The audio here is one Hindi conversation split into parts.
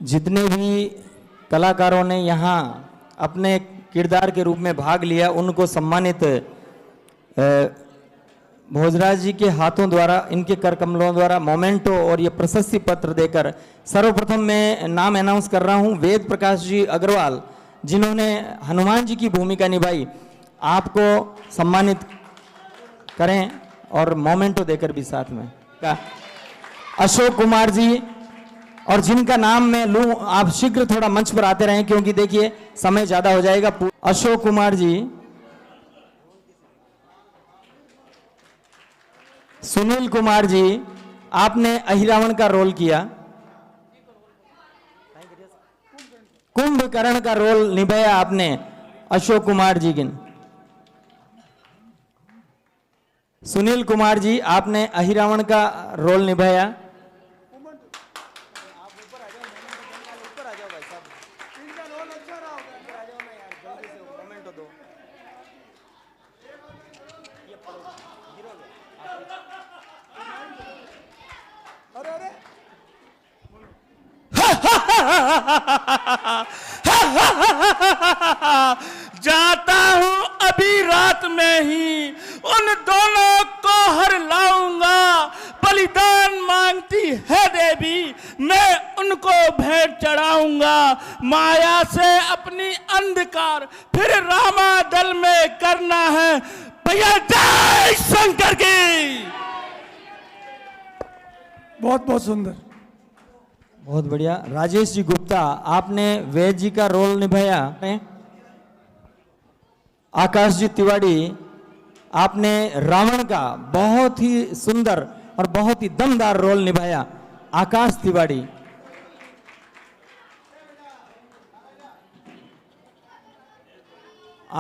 जितने भी कलाकारों ने यहाँ अपने किरदार के रूप में भाग लिया उनको सम्मानित भोजराज जी के हाथों द्वारा, इनके कर कमलों द्वारा मोमेंटो और ये प्रशस्ति पत्र देकर सर्वप्रथम मैं नाम अनाउंस कर रहा हूँ वेद प्रकाश जी अग्रवाल, जिन्होंने हनुमान जी की भूमिका निभाई, आपको सम्मानित करें और मोमेंटो देकर भी साथ में। अशोक कुमार जी, और जिनका नाम मैं लूं आप शीघ्र थोड़ा मंच पर आते रहें क्योंकि देखिए समय ज्यादा हो जाएगा। अशोक कुमार जी, सुनील कुमार जी, आपने अहिरावण का रोल किया, कुंभकर्ण का रोल निभाया आपने, अशोक कुमार जी की। सुनील कुमार जी, आपने अहिरावण का रोल निभाया। जाता हूं अभी रात में ही उन दोनों को हर लाऊंगा, बलिदान मांगती है देवी मैं उनको भेंट चढ़ाऊंगा, माया से अपनी अंधकार फिर रामा दल में करना है भैया। जय शंकर की। बहुत बहुत सुंदर, बहुत बढ़िया। राजेश जी गुप्ता, आपने वैद जी का रोल निभाया। आकाश जी तिवारी, आपने रावण का बहुत ही सुंदर और बहुत ही दमदार रोल निभाया, आकाश तिवारी।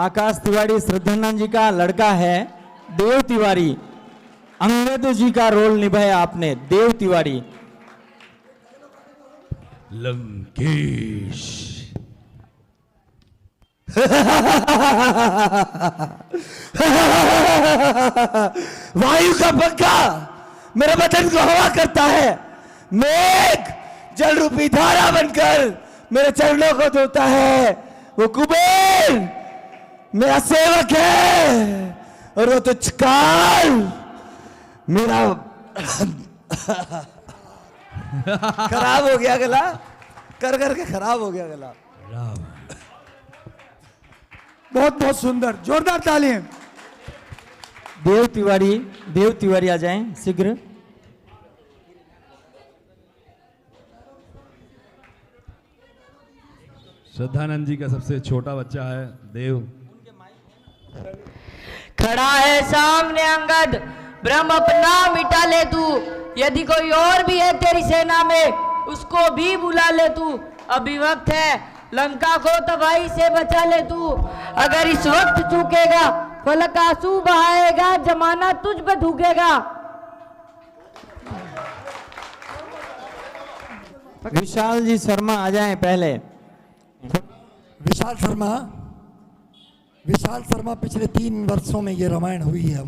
आकाश तिवारी श्रद्धानंद जी का लड़का है, देव तिवारी। अंगद जी का रोल निभाया आपने, देव तिवारी। लंकेश। वायु का पंखा मेरे बदन को हवा करता है, मेघ जल रूपी धारा बनकर मेरे चरणों को धोता है, वो कुबेर मेरा सेवक है और वो तो काल मेरा खराब हो गया गला, कर करके खराब हो गया गला। बहुत बहुत सुंदर, जोरदार तालियां। देव तिवारी आ जाएं शीघ्र। श्रद्धानंद जी का सबसे छोटा बच्चा है देव। खड़ा है सामने अंगद, ब्रह्म अपना मिटा ले तू, यदि कोई और भी है तेरी सेना में उसको भी बुला ले तू, अभी वक्त है लंका को तबाही से बचा ले तू, अगर इस वक्त चूकेगा फलक आंसू बहाएगा, जमाना तुझ पे थूकेगा। विशाल जी शर्मा आ जाएं पहले। विशाल शर्मा पिछले 3 वर्षों में ये रामायण हुई है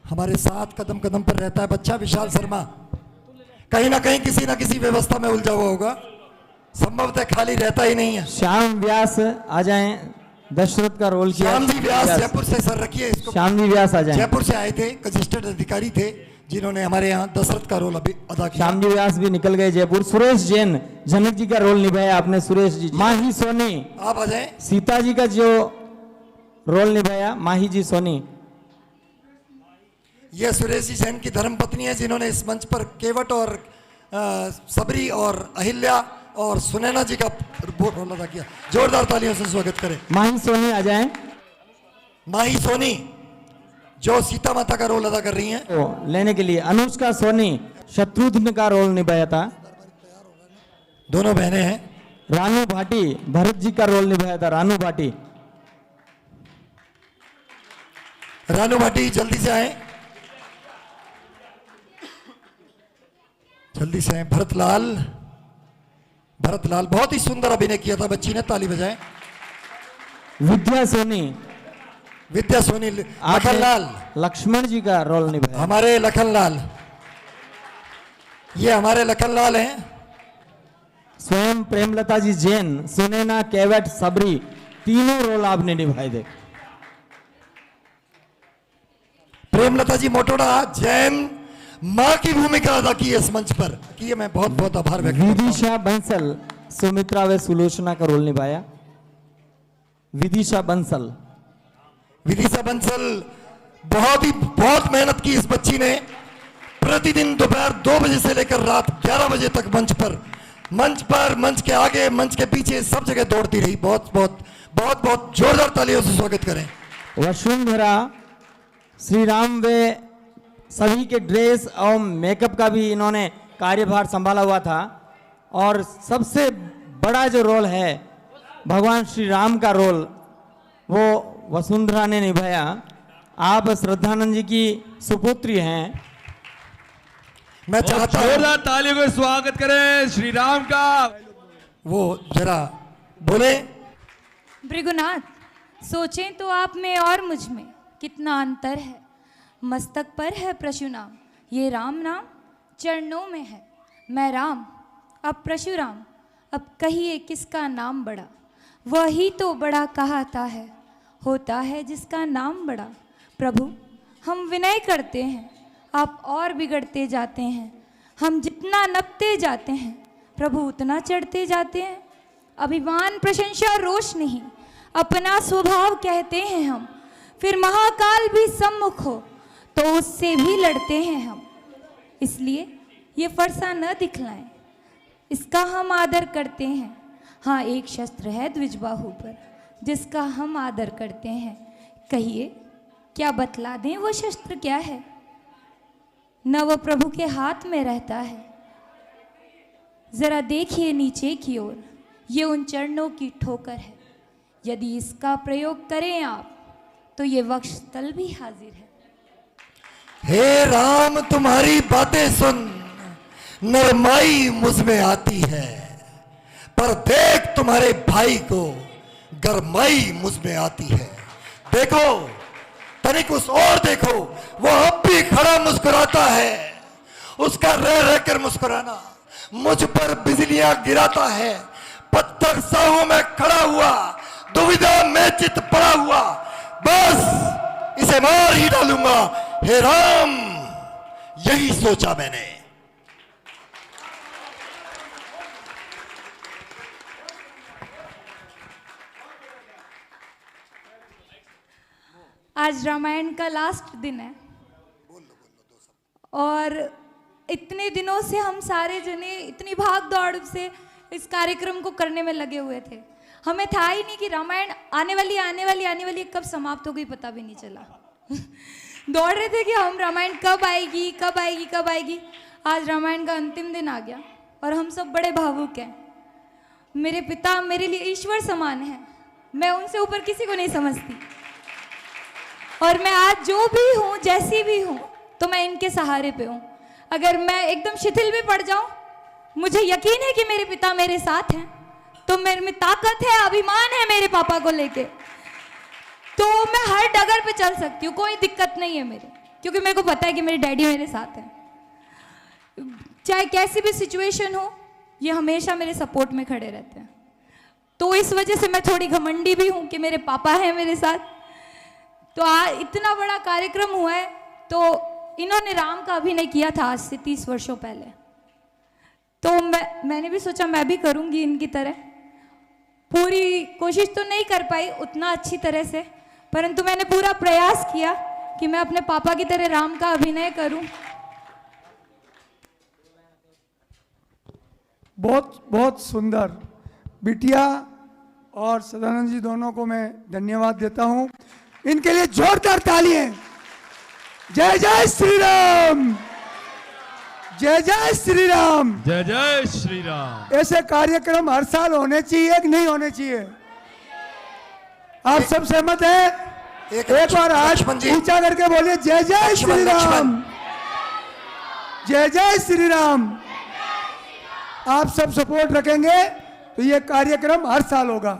हमारे साथ कदम कदम पर रहता है बच्चा विशाल शर्मा। कहीं ना कहीं किसी ना किसी व्यवस्था में उलझा हुआ होगा, संभवतः खाली रहता ही नहीं है। श्याम व्यास आ जाएं, दशरथ का रोल किया। श्याम जी व्यास जयपुर से, सर रखिए इसको। श्याम जी व्यास आ जाएं। जयपुर से आए थे, रजिस्टर्ड अधिकारी थे जिन्होंने हमारे यहाँ दशरथ का रोल अभी अदा किया। श्याम जी व्यास भी निकल गए जयपुर। सुरेश जैन, जनक जी का रोल निभाया आपने, सुरेश जी। माही सोनी, आप आ जाए। सीता जी का जो रोल निभाया, माही जी सोनी। ये सुरेश जी जैन की धर्मपत्नी है जिन्होंने इस मंच पर केवट और सबरी और अहिल्या और सुनैना जी का रोल अदा किया। जोरदार तालियों से स्वागत करें। माही सोनी आ जाएं। माही सोनी जो सीता माता का रोल अदा कर रही हैं। तो लेने के लिए अनुष्का सोनी, शत्रुघ्न का रोल निभाया था। दोनों बहनें हैं। रानू भाटी, भरत जी का रोल निभाया था, रानू भाटी। रानू भाटी जल्दी से आए, जल्दी से आए। भरत लाल बहुत ही सुंदर अभिनय किया था बच्ची ने, ताली बजाएं। विद्या सोनी, लखनलाल, लक्ष्मण जी का रोल निभाया। हमारे लखनलाल, ये हमारे लखनलाल हैं। स्वयं मैडम प्रेमलता जी जैन, सुनैना, केवट, सबरी, तीनों रोल आपने निभाए थे। प्रेमलता जी मोटोड़ा जैन मां की भूमिका अदा की है इस मंच पर, की मैं बहुत बहुत आभार व्यक्त करता हूं। विदिशा बंसल, सुमित्रा व सुलोचना का रोल निभाया। विदिशा बंसल बहुत मेहनत की इस बच्ची ने। प्रतिदिन दोपहर 2 बजे से लेकर रात 11 बजे तक मंच के आगे, मंच के पीछे, सब जगह दौड़ती रही। बहुत बहुत जोरदार तालियों से स्वागत करें। वसुंधरा, श्री राम वे सभी के ड्रेस और मेकअप का भी इन्होंने कार्यभार संभाला हुआ था। और सबसे बड़ा जो रोल है भगवान श्री राम का रोल, वो वसुंधरा ने निभाया। आप श्रद्धानंद जी की सुपुत्री हैं। मैं चाहता हूं जोरदार तालियों को स्वागत करें श्री राम का। वो जरा बोले। भृगुनाथ, सोचें तो आप में और मुझ में कितना अंतर है। मस्तक पर है परशुराम, ये राम नाम चरणों में है। मैं राम, अब परशुराम, अब कहिए किसका नाम बड़ा। वही तो बड़ा कहाता है, होता है जिसका नाम बड़ा। प्रभु, हम विनय करते हैं, आप और बिगड़ते जाते हैं। हम जितना नपते जाते हैं, प्रभु उतना चढ़ते जाते हैं। अभिमान, प्रशंसा, रोष नहीं, अपना स्वभाव कहते हैं हम। फिर महाकाल भी सम्मुख हो तो उससे भी लड़ते हैं हम। इसलिए ये फरसा न दिखलाएं, इसका हम आदर करते हैं। हाँ, एक शस्त्र है द्विजबाहु पर, जिसका हम आदर करते हैं। कहिए, क्या बतला दें वो शस्त्र क्या है? न वो प्रभु के हाथ में रहता है। जरा देखिए नीचे की ओर, ये उन चरणों की ठोकर है। यदि इसका प्रयोग करें आप, तो ये वक्षस्थल भी हाजिर है। हे राम, तुम्हारी बातें सुन नरमाई मुझ में आती है, पर देख तुम्हारे भाई को गरमाई मुझ में आती है। देखो, तनिक उस और देखो, वो अब भी खड़ा मुस्कुराता है। उसका रह रह कर मुस्कुराना मुझ पर बिजलियां गिराता है। पत्थर साहों में खड़ा हुआ, दुविधा में चित पड़ा हुआ, बस इसे मार ही डालूंगा। हे राम, यही सोचा मैंने। आज रामायण का लास्ट दिन है और इतने दिनों से हम सारे जने इतनी भाग दौड़ से इस कार्यक्रम को करने में लगे हुए थे। हमें था ही नहीं कि रामायण आने वाली कब समाप्त हो गई, पता भी नहीं चला। दौड़ रहे थे कि हम रामायण कब आएगी। आज रामायण का अंतिम दिन आ गया और हम सब बड़े भावुक हैं। मेरे पिता मेरे लिए ईश्वर समान हैं, मैं उनसे ऊपर किसी को नहीं समझती। और मैं आज जो भी हूँ, जैसी भी हूँ, तो मैं इनके सहारे पे हूँ। अगर मैं एकदम शिथिल भी पड़ जाऊं, मुझे यकीन है कि मेरे पिता मेरे साथ हैं। तो मेरे में ताकत है, अभिमान है मेरे पापा को लेके, तो मैं हर डगर पे चल सकती हूँ, कोई दिक्कत नहीं है मेरे, क्योंकि मेरे को पता है कि मेरे डैडी मेरे साथ हैं। चाहे कैसी भी सिचुएशन हो, ये हमेशा मेरे सपोर्ट में खड़े रहते हैं। तो इस वजह से मैं थोड़ी घमंडी भी हूँ कि मेरे पापा हैं मेरे साथ। तो इतना बड़ा कार्यक्रम हुआ है, तो इन्होंने राम का अभिनय किया था आज से 30 वर्षों पहले। तो मैंने भी सोचा मैं भी करूँगी इनकी तरह। पूरी कोशिश तो नहीं कर पाई उतना अच्छी तरह से, परंतु मैंने पूरा प्रयास किया कि मैं अपने पापा की तरह राम का अभिनय करूं। बहुत बहुत सुंदर। बिटिया और सदानंद जी दोनों को मैं धन्यवाद देता हूं। इनके लिए जोरदार तालियां। जय जय श्री राम, जय जय श्री राम, जय जय श्री राम। ऐसे कार्यक्रम हर साल होने चाहिए कि नहीं होने चाहिए? आप सब सहमत हैं? एक बार हाथ ऊंचा करके बोलिए जय जय श्री राम, जय जय श्री राम। आप सब सपोर्ट रखेंगे तो ये कार्यक्रम हर साल होगा।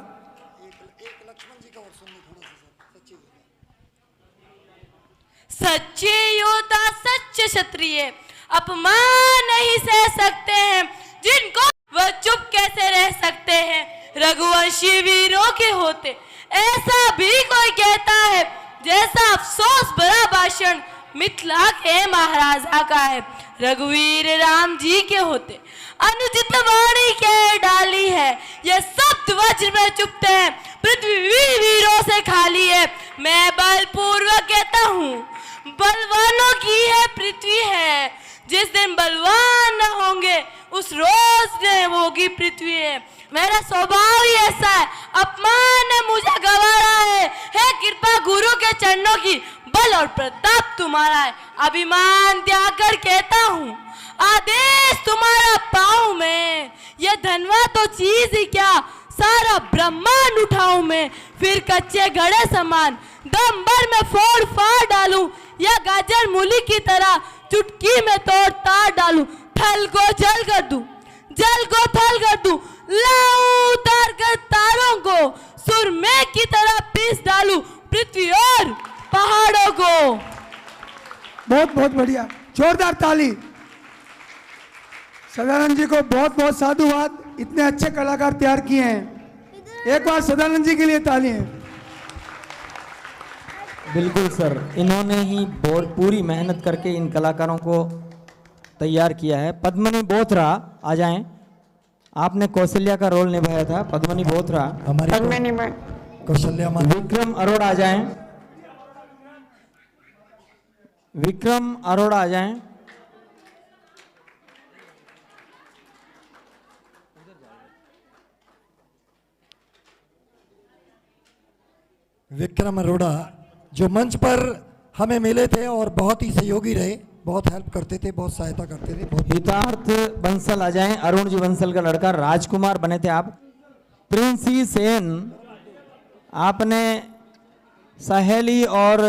सच्चे योद्धा, सच्चे क्षत्रिय अपमान नहीं सह सकते हैं, जिनको वह चुप कैसे रह रघुवंशी वीरों के होते। ऐसा भी कोई कहता है जैसा अफसोस भरा भाषण मिथिला के महाराजा का है। रघुवीर राम जी के होते अनुचित वाणी के डाली है। ये शब्द वज्र में चुपते हैं, पृथ्वी वीरों से खाली है। मैं बलपूर्वक कहता हूँ, बलवानों की है पृथ्वी है। जिस दिन बलवान न होंगे उस रोज ने होगी पृथ्वी है। मेरा स्वभाव ही ऐसा है, अपमान ने मुझे गवारा है कृपा गुरु के चरणों की, बल और प्रताप तुम्हारा है। अभिमान त्याग कर कहता हूँ, आदेश तुम्हारा पाऊं मैं। ये धनवा तो चीज ही क्या, सारा ब्रह्मांड उठाऊं मैं। फिर कच्चे घड़े समान दम भर में फोड़ फाड़ डालूं, या गाजर मूली की तरह चुटकी में तोड़ तार डालूं। थल को जल कर दूं, जल को थल कर दूं, लाऊं उतार कर तारों को, सुरमे की तरह पीस डालूं पृथ्वी और पहाड़ों को। बहुत बहुत बढ़िया, जोरदार ताली। सदानंद जी को बहुत बहुत साधुवाद, इतने अच्छे कलाकार तैयार किए हैं। एक बार सदानंद जी के लिए ताली है। बिल्कुल सर, इन्होंने ही बहुत पूरी मेहनत करके इन कलाकारों को तैयार किया है। पद्मनी बोथरा आ जाएं, आपने कौशल्या का रोल निभाया था। पद्मनी बोथरा, कौशल्या विक्रम अरोड़ा आ जाएं, विक्रम अरोड़ा आ जाएं। विक्रम अरोड़ा जो मंच पर हमें मिले थे और बहुत ही सहयोगी रहे, बहुत हेल्प करते थे, बहुत सहायता करते थे। बहुत हितार्थ बंसल आ जाएं, अरुण जी बंसल का लड़का। राजकुमार बने थे आप। प्रिंसी सेन, आपने सहेली और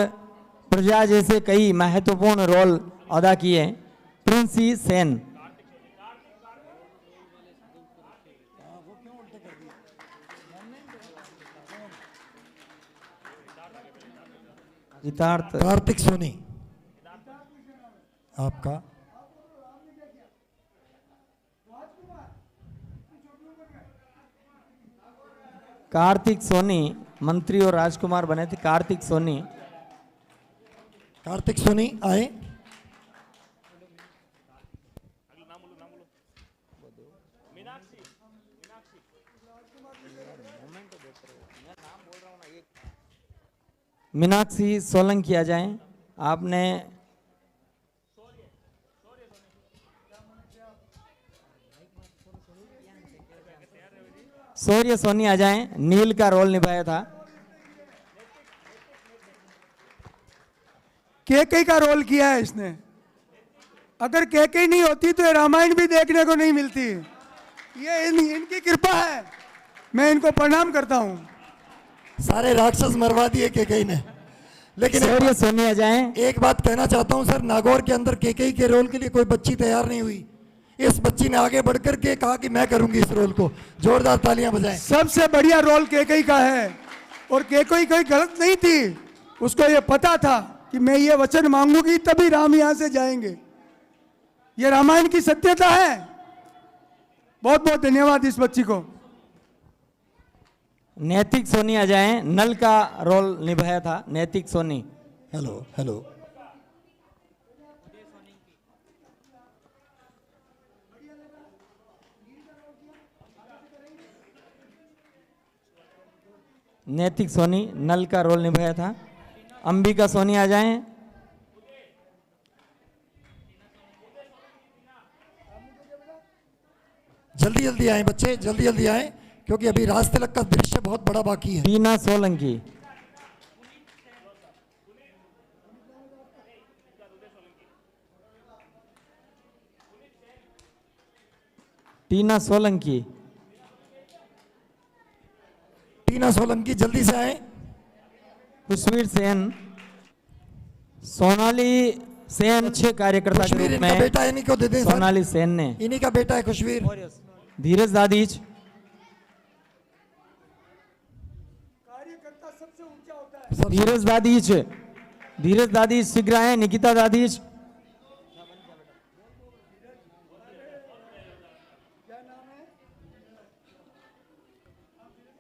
प्रजा जैसे कई महत्वपूर्ण रोल अदा किए। प्रिंसी सेन, हितार्थ। कार्तिक सोनी आपका, कार्तिक सोनी मंत्री और राजकुमार बने थे। कार्तिक सोनी, कार्तिक सोनी आए। मीनाक्षी सोलंकी आ जाएं, आपने शौर्य सोनी आ जाएं, नील का रोल निभाया था। केकई का रोल किया है इसने। अगर केकई नहीं होती तो ये रामायण भी देखने को नहीं मिलती। ये इनकी कृपा है, मैं इनको प्रणाम करता हूँ। सारे राक्षस मरवा दिए केकई ने। लेकिन शौर्य सोनी आ जाएं। एक बात कहना चाहता हूं सर, नागौर के अंदर केकई के रोल के लिए कोई बच्ची तैयार नहीं हुई। इस बच्ची ने आगे बढ़कर के कहा कि मैं करूंगी इस रोल को। जोरदार तालियां बजाएं। सबसे बढ़िया रोल केकई का है, और केकई कोई गलत नहीं थी। उसको ये पता था कि मैं ये वचन मांगूंगी तभी राम यहां से जाएंगे। ये रामायण की सत्यता है। बहुत बहुत धन्यवाद इस बच्ची को। नैतिक सोनी आ जाएं, नल का रोल निभाया था नैतिक सोनी। Hello hello. नैतिक सोनी नल का रोल निभाया था। अंबिका सोनी आ जाएं। जल्दी जल्दी आए बच्चे, जल्दी जल्दी आए, क्योंकि अभी राज तिलक का दृश्य बहुत बड़ा बाकी है। टीना सोलंकी, टीना सोलंकी, टीना सोलंकी जल्दी से आए। खुशवीर सेन, सोनाली सेन अच्छे कार्यकर्ता के खुशवीर रूप इनका में बेटा, इन्हीं को दे दें सर। सोनाली सेन ने। इन्हीं का बेटा है खुशवीर। धीरज दादीज, धीरज दादीज, धीरज दादीज शीघ्र आए। निकिता दादीज,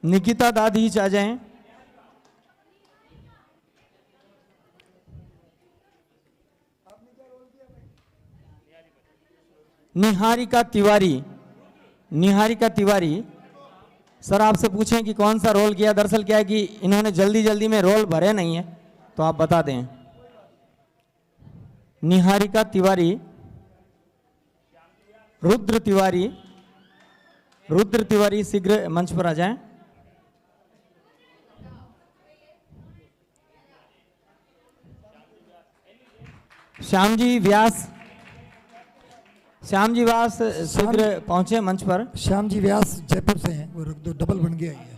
निकिता दादीच आ जाएं। निहारिका तिवारी, निहारिका तिवारी, सर आपसे पूछें कि कौन सा रोल किया। दरअसल क्या है कि इन्होंने जल्दी जल्दी में रोल भरे नहीं है, तो आप बता दें। निहारिका तिवारी, रुद्र तिवारी, रुद्र तिवारी शीघ्र मंच पर आ जाएं। श्यामजी व्यास, श्यामजी व्यास शीघ्र पहुंचे मंच पर। श्याम जी व्यास जयपुर से हैं, वो रख दो, डबल बन गया ये।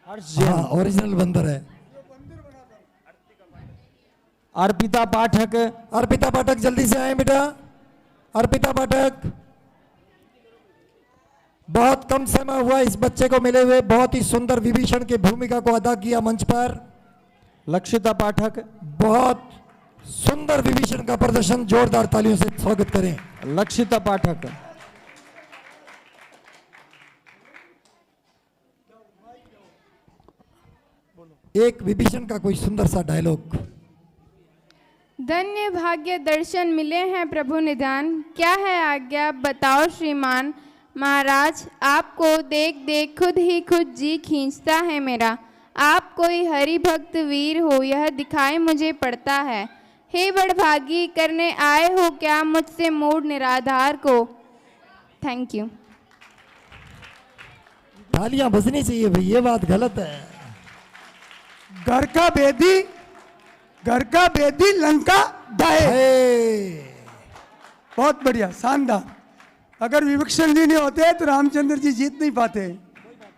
हर्ष जैन, हाँ, ओरिजिनल बंदर है। अर्पिता पाठक, अर्पिता पाठक जल्दी से आए बेटा। अर्पिता पाठक, बहुत कम समय हुआ इस बच्चे को मिले हुए, बहुत ही सुंदर विभीषण की भूमिका को अदा किया मंच पर। लक्षिता पाठक, बहुत सुंदर विभीषण का प्रदर्शन, जोरदार तालियों से स्वागत करें। लक्षिता पाठक, एक विभीषण का कोई सुंदर सा डायलॉग। धन्य भाग्य दर्शन मिले हैं प्रभु निधान, क्या है आज्ञा बताओ श्रीमान। महाराज आपको देख देख खुद ही खुद जी खींचता है मेरा। आप कोई हरि भक्त वीर हो यह दिखाई मुझे पड़ता है। हे बड़भागी करने आए हो क्या मुझसे मूड निराधार को। Thank you. तालियां बजनी चाहिए भाई, ये बात गलत है। घर का बेदी, घर का बेदी लंका डाहे। बहुत बढ़िया, शानदार। अगर विभीषण जी नहीं होते तो रामचंद्र जी जीत नहीं पाते।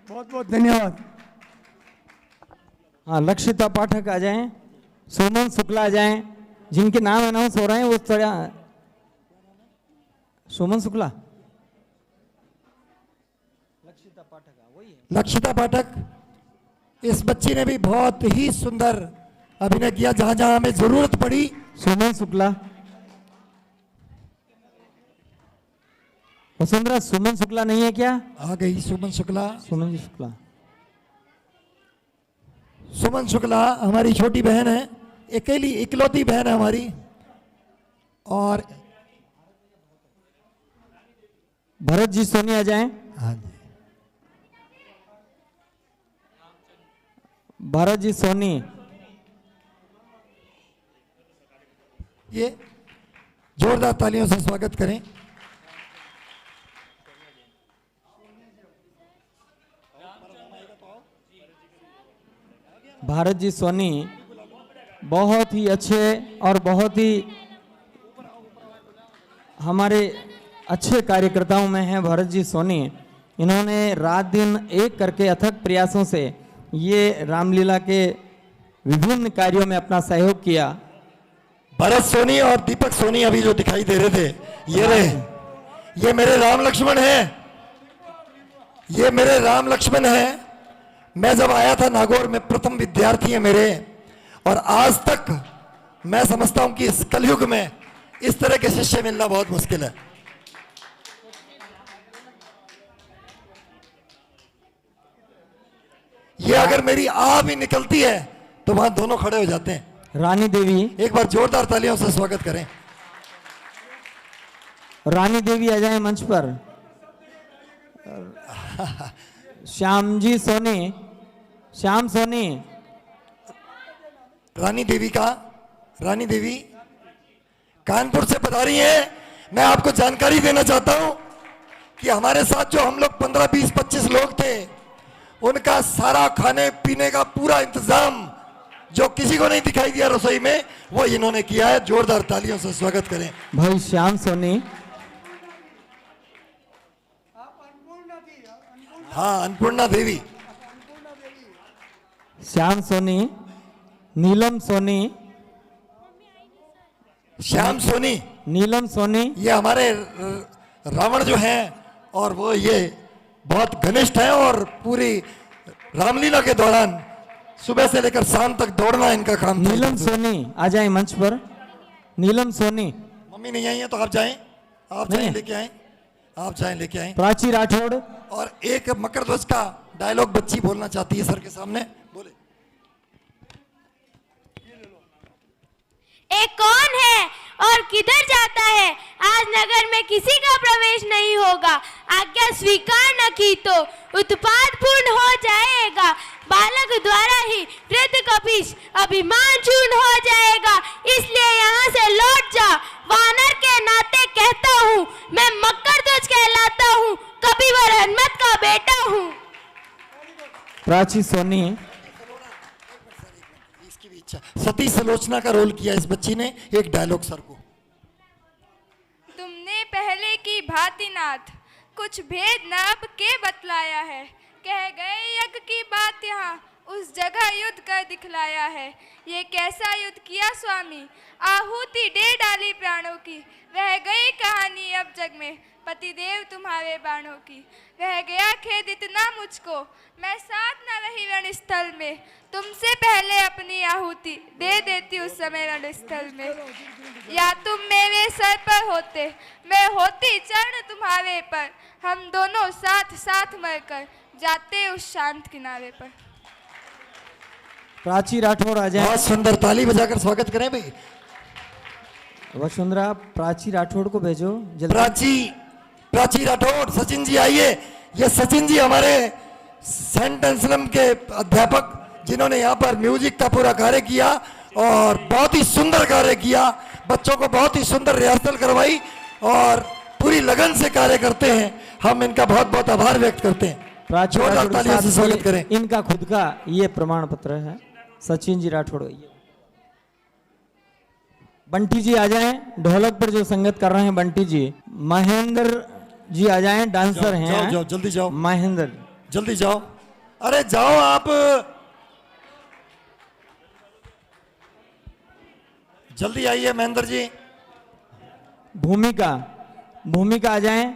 बहुत बहुत धन्यवाद। हाँ, लक्षिता पाठक आ जाएं, सुमन शुक्ला आ जाएं, जिनके नाम अनाउंस हो रहे हैं वो थोड़ा। सुमन शुक्ला, लक्षिता पाठक, वही है। लक्षिता पाठक, इस बच्ची ने भी बहुत ही सुंदर अभिनय किया, जहां जहां हमें जरूरत पड़ी। सुमन शुक्ला, वसुंधरा सुमन शुक्ला नहीं है क्या? आ गई सुमन शुक्ला। सुमन जी शुक्ला, सुमन शुक्ला हमारी छोटी बहन है, अकेली इकलौती बहन है हमारी। और भरत जी सोनी आ जाएं। हाँ जी, भरत जी सोनी, ये जोरदार तालियों से स्वागत करें। भारत जी सोनी बहुत ही अच्छे और बहुत ही हमारे अच्छे कार्यकर्ताओं में हैं भरत जी सोनी। इन्होंने रात दिन एक करके अथक प्रयासों से ये रामलीला के विभिन्न कार्यों में अपना सहयोग किया। भरत सोनी और दीपक सोनी अभी जो दिखाई दे रहे थे, ये रहे, ये मेरे राम लक्ष्मण हैं, ये मेरे राम लक्ष्मण हैं। मैं जब आया था नागौर में, प्रथम विद्यार्थी है मेरे, और आज तक मैं समझता हूं कि इस कलयुग में इस तरह के शिष्य मिलना बहुत मुश्किल है। ये अगर मेरी आ भी निकलती है तो वहां दोनों खड़े हो जाते हैं। रानी देवी, एक बार जोरदार तालियों से स्वागत करें। रानी देवी आ जाए मंच पर। श्यामजी सोनी, श्याम सोनी, रानी देवी का, रानी देवी कानपुर से पधारी है। मैं आपको जानकारी देना चाहता हूं कि हमारे साथ जो हम लोग 15, 20, 25 लोग थे, उनका सारा खाने पीने का पूरा इंतजाम जो किसी को नहीं दिखाई दिया रसोई में, वो इन्होंने किया है। जोरदार तालियों से स्वागत करें भाई श्याम सोनी। हाँ, अन्नपूर्णा देवी, श्याम सोनी, नीलम सोनी, श्याम सोनी, नीलम सोनी, ये हमारे रावण जो हैं, और वो ये बहुत घनिष्ठ हैं, और पूरी रामलीला के दौरान सुबह से लेकर शाम तक दौड़ना इनका काम था। नीलम सोनी आ जाए मंच पर। नीलम सोनी, मम्मी नहीं आई है तो आप जाएं, आप जाएं, लेके आए। आप जाएं, लेके आए। प्राची राठौड़। और एक मकर ध्वज का डायलॉग बच्ची बोलना चाहती है सर के सामने, बोले। एक कौन है और किधर जाता है? आज नगर में किसी का प्रवेश नहीं होगा। आज्ञा स्वीकार न की तो उत्पात पूर्ण हो जाएगा। बालक द्वारा ही वृद्ध कपीश अभिमान चूर्ण हो जाएगा। इसलिए यहाँ से लौट जा। वानर के नाते कहता हूँ, मैं मकर ध्वज कहलाता हूँ, कपिवर हनुमत का बेटा हूँ। प्राची सोनी। इसकी भी इच्छा। सती सलोचना का रोल किया इस बच्ची ने। एक डायलॉग सर को। तुमने पहले की भांति नाथ कुछ भेद न अब के बतलाया है। कह गए यज्ञ की बात यहाँ उस जगह युद्ध कर दिखलाया है। ये कैसा युद्ध किया स्वामी, आहुति दे डाली प्राणों की। रह गई कहानी अब जग में पतिदेव तुम्हारे बाणों की। रह गया खेद इतना मुझको, मैं साथ न रही रणस्थल में। तुमसे पहले अपनी आहुति दे देती उस समय रणस्थल में। या तुम मेरे सर पर होते, मैं होती चरण तुम्हारे पर। हम दोनों साथ साथ मरकर जाते उस शांत किनारे पर। प्राची राठौड़ आ जाए। बहुत सुंदर, ताली बजाकर स्वागत करें भाई। वसुंधरा, प्राची राठौड़ को भेजो जल्दी। प्राची राठौड़। सचिन जी आइए। ये सचिन जी हमारे सेंट एंसलम के अध्यापक, जिन्होंने यहाँ पर म्यूजिक का पूरा कार्य किया और बहुत ही सुंदर कार्य किया। बच्चों को बहुत ही सुंदर रिहर्सल करवाई और पूरी लगन से कार्य करते हैं। हम इनका बहुत बहुत आभार व्यक्त करते हैं। प्राची जोरदार राठौड़ तालियों से स्वागत करें। इनका खुद का ये प्रमाण पत्र है। सचिन जी राठौड़। बंटी जी आ जाएं, ढोलक पर जो संगत कर रहे हैं बंटी जी। महेंद्र जी आ जाएं, डांसर हैं। जाओ, जाओ, जल्दी जाओ। महेंद्र जल्दी जाओ। अरे जाओ आप, जल्दी आइए महेंद्र जी। भूमिका आ जाएं।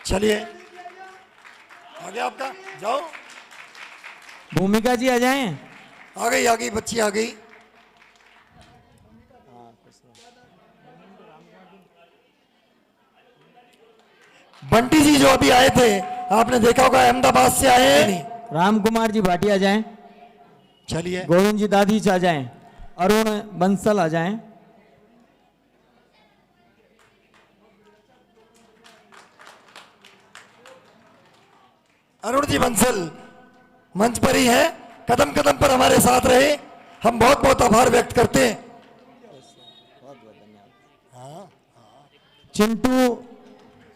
चलिए आगे आपका, जाओ। भूमिका जी आ जाएं। आ गई बच्ची आ गई। बंटी जी जो अभी आए थे, आपने देखा होगा अहमदाबाद से आए हैं। राम कुमार जी भाटी आ जाएं। चलिए। गोविंद जी दादीच आ जाएं। अरुण बंसल आ जाएं। अरुण जी बंसल मंच पर ही हैं, कदम कदम पर हमारे साथ रहे। हम बहुत बहुत आभार व्यक्त करते हैं।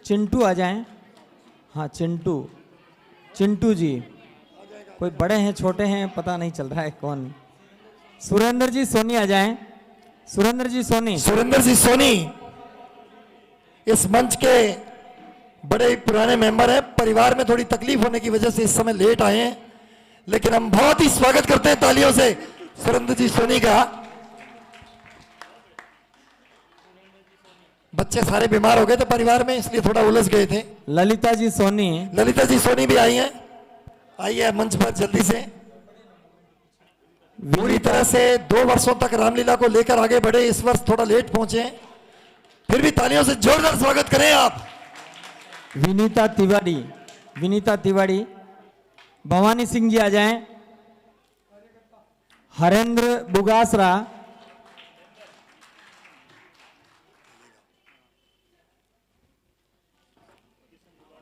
चिंटू आ जाएं। हाँ, चिंटू जी। कोई बड़े हैं छोटे हैं पता नहीं चल रहा है कौन। सुरेंद्र जी सोनी आ जाएं। सुरेंद्र जी सोनी इस मंच के बड़े पुराने मेंबर हैं। परिवार में थोड़ी तकलीफ होने की वजह से इस समय लेट आए हैं, लेकिन हम बहुत ही स्वागत करते हैं तालियों से सुरेंद्र जी सोनी का। बच्चे सारे बीमार हो गए थे परिवार में, इसलिए थोड़ा उलझ गए थे। ललिता जी सोनी भी आई हैं। आइए मंच पर जल्दी से। पूरी तरह से 2 वर्षों तक रामलीला को लेकर आगे बढ़े, इस वर्ष थोड़ा लेट पहुंचे, फिर भी तालियों से जोरदार स्वागत करें आप। विनीता तिवारी। भवानी सिंह जी आ जाएं। हरेंद्र बुगासरा।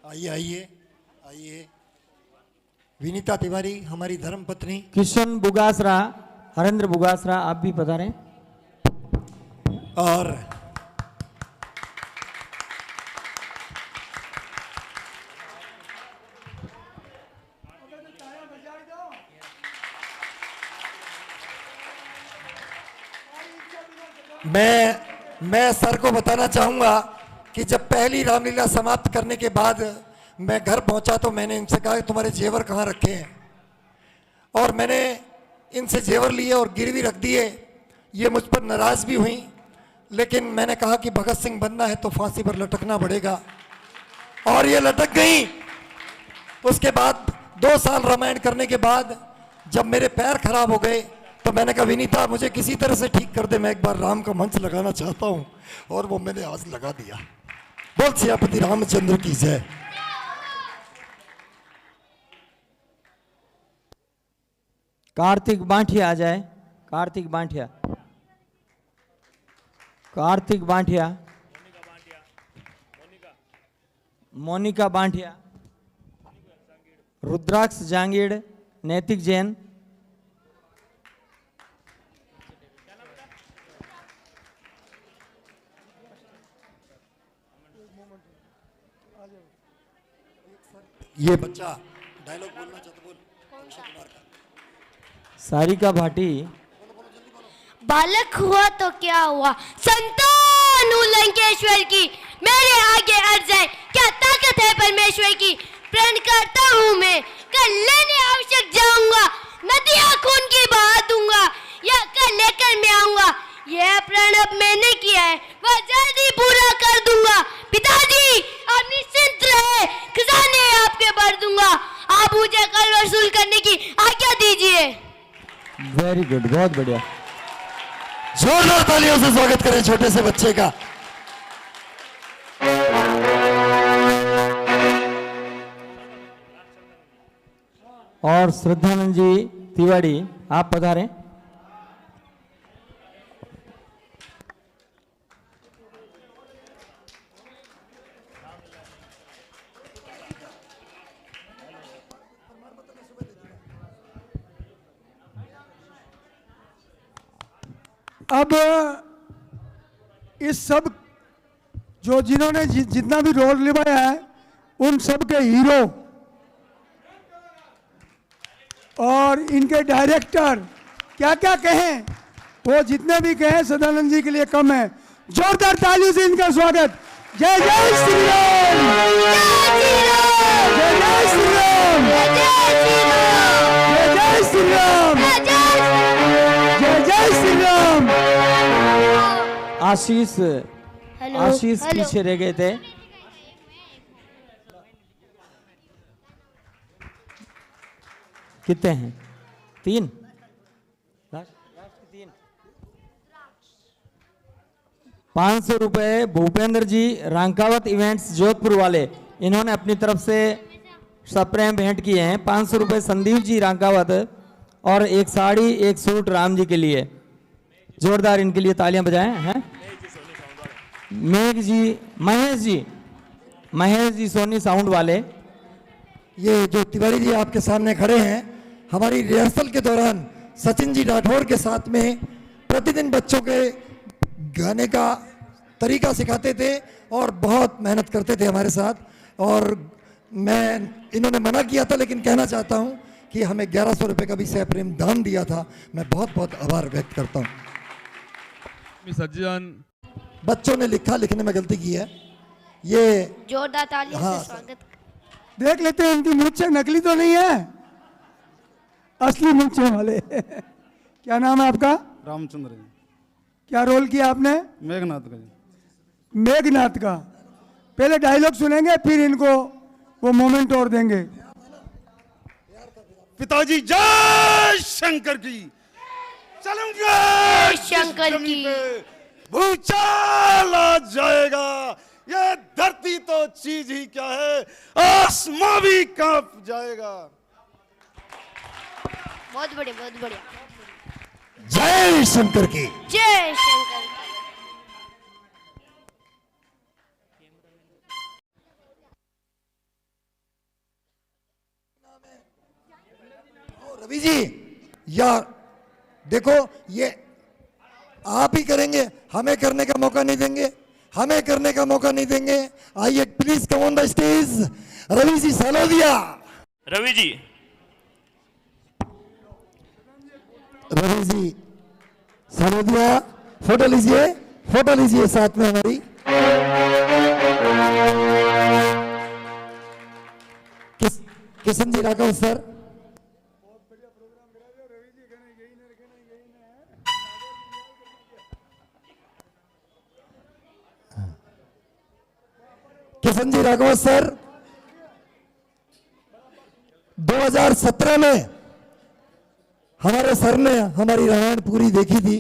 आइए। विनीता तिवारी हमारी धर्म पत्नी। किशन बुगासरा, हरेंद्र बुगासरा, आप भी पधारें। और मैं सर को बताना चाहूंगा कि जब पहली रामलीला समाप्त करने के बाद मैं घर पहुंचा तो मैंने इनसे कहा तुम्हारे जेवर कहाँ रखे हैं, और मैंने इनसे जेवर लिए और गिरवी रख दिए। ये मुझ पर नाराज भी हुई, लेकिन मैंने कहा कि भगत सिंह बनना है तो फांसी पर लटकना पड़ेगा, और ये लटक गई। उसके बाद 2 साल रामायण करने के बाद जब मेरे पैर खराब हो गए तो मैंने कहा विनीता मुझे किसी तरह से ठीक कर दे, मैं एक बार राम का मंच लगाना चाहता हूं, और वो मैंने आज लगा दिया। बोल सियापति रामचंद्र की जय। कार्तिक बांठिया आ जाए, कार्तिक बांठिया, कार्तिक बांठिया, मोनिका बांठिया, रुद्राक्ष जांगीड़, नैतिक जैन, ये बच्चा डायलॉग बोलना चाहता, बोल। सारिका भाटी, बालक हुआ तो क्या हुआ, संतान हूँ लंकेश्वर की, मेरे आगे अड़ जाए क्या ताकत है परमेश्वर की। प्रण करता हूँ मैं, कर लेने आवश्यक जाऊंगा, नदियाँ खून की बहा दूंगा, या कर लेकर मैं आऊंगा। यह प्रण अब मैंने किया है, वह जल्दी पूरा कर दूंगा। पिताजी आप निश्चिंत रहे, खजाने आपके भर दूंगा, आप मुझे कर वसूल करने की आज्ञा दीजिए। वेरी गुड, बहुत बढ़िया। जोरदार तालियों से स्वागत करें छोटे से बच्चे का। और श्रद्धानंद जी तिवारी आप पधारें। अब इस सब जो जिन्होंने जितना भी रोल निभाया है उन सब के हीरो और इनके डायरेक्टर क्या क्या कहें, वो जितने भी कहें सदानंद जी के लिए कम है। जोरदार तालियों से इनका स्वागत। जय जय श्री राम, जय जय श्री राम, जय जय श्री राम, जय जय श्री राम। आशीष, आशीष पीछे रह गए थे। कितने हैं? 3 500 रुपए भूपेंद्र जी रांकावत इवेंट्स जोधपुर वाले, इन्होंने अपनी तरफ से सप्रेम भेंट किए हैं। 500 रुपए संदीप जी रांकावत, और एक साड़ी एक सूट राम जी के लिए। जोरदार इनके लिए तालियां बजाएं। हैं मेघ जी, महेश जी सोनी साउंड वाले। ये जो तिवारी जी आपके सामने खड़े हैं, हमारी रिहर्सल के दौरान सचिन जी राठौर के साथ में प्रतिदिन बच्चों के गाने का तरीका सिखाते थे और बहुत मेहनत करते थे हमारे साथ। और इन्होंने मना किया था, लेकिन कहना चाहता हूं कि हमें 1100 रुपए का भी सप्रेम दान दिया था। मैं बहुत बहुत आभार व्यक्त करता हूं। सज्जन बच्चों ने लिखा, लिखने में गलती की है। ये जोरदार तालियों हाँ, से स्वागत। देख लेते हैं इनकी मूंछें नकली तो नहीं है, असली मूंछें वाले। क्या नाम है आपका? रामचंद्र जी। क्या रोल किया आपने? मेघनाथ का जी। मेघनाथ का। पहले डायलॉग सुनेंगे, फिर इनको वो मोमेंट और देंगे। पिताजी जय शंकर की, चलूंगा शंकर की। भूचाल आ जाएगा, ये धरती तो चीज ही क्या है, आसमां भी कांप जाएगा। बहुत बढ़िया, बहुत बढ़िया। जय शंकर की, जय शंकर की। रवि जी यार देखो, ये आप ही करेंगे, हमें करने का मौका नहीं देंगे, हमें करने का मौका नहीं देंगे। आइए please come on the stage, Ravi ji Salodiya. Ravi ji, Ravi ji Salodiya, photo लीजिए, फोटो लीजिए साथ में हमारी। किशन जी राघव सर, किशन जी राघव सर 2017 में हमारे सर ने हमारी रामायण पूरी देखी थी।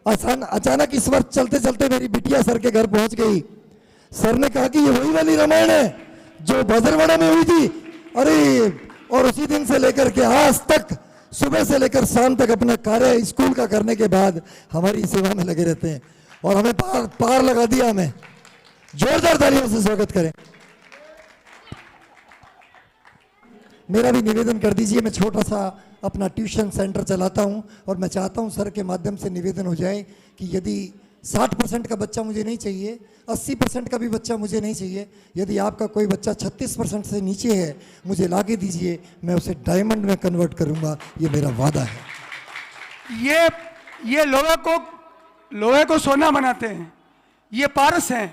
अचानक इस वर्ष चलते चलते मेरी बिटिया सर के घर पहुंच गई। सर ने कहा कि ये वही वाली रामायण है जो बजरवाड़ा में हुई थी। अरे, और उसी दिन से लेकर के आज तक सुबह से लेकर शाम तक अपना कार्य स्कूल का करने के बाद हमारी सेवा में लगे रहते हैं और हमें पार लगा दिया। हमें जोरदार तालियों से स्वागत करें। मेरा भी निवेदन कर दीजिए। मैं छोटा सा अपना ट्यूशन सेंटर चलाता हूं और मैं चाहता हूं सर के माध्यम से निवेदन हो जाए कि यदि 60% का बच्चा मुझे नहीं चाहिए, 80% का भी बच्चा मुझे नहीं चाहिए, यदि आपका कोई बच्चा 36% से नीचे है मुझे ला के दीजिए, मैं उसे डायमंड में कन्वर्ट करूंगा। ये मेरा वादा है। ये लोहे को सोना बनाते हैं, ये पारस हैं।